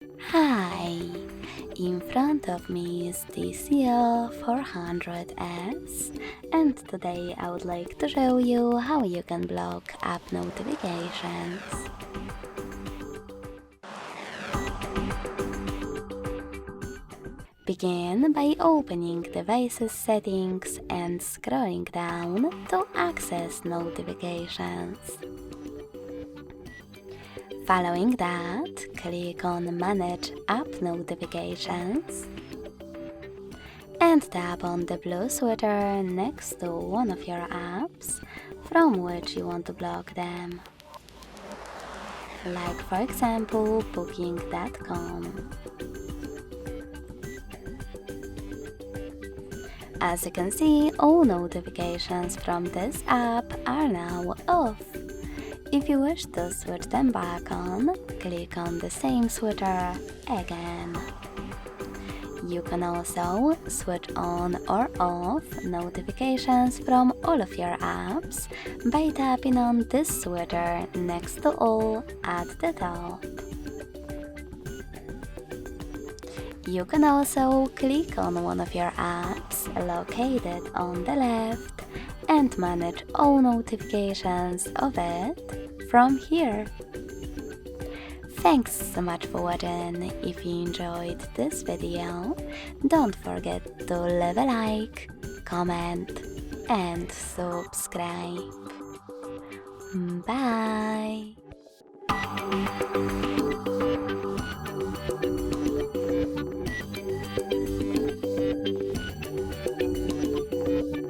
Hi! In front of me is TCL 400S, and today I would like to show you how you can block app notifications. Begin by opening Devices Settings and scrolling down to access notifications. Following that, click on Manage App Notifications and tap on the blue sweater next to one of your apps from which you want to block them, like for example Booking.com. As you can see, all notifications from this app are now off. If you wish to switch them back on, click on the same sweater again. You can also switch on or off notifications from all of your apps by tapping on this sweater next to all at the top. You can also click on one of your apps located on the left and manage all notifications of it from here. Thanks so much for watching. If you enjoyed this video, don't forget to leave a like, comment and subscribe. Bye!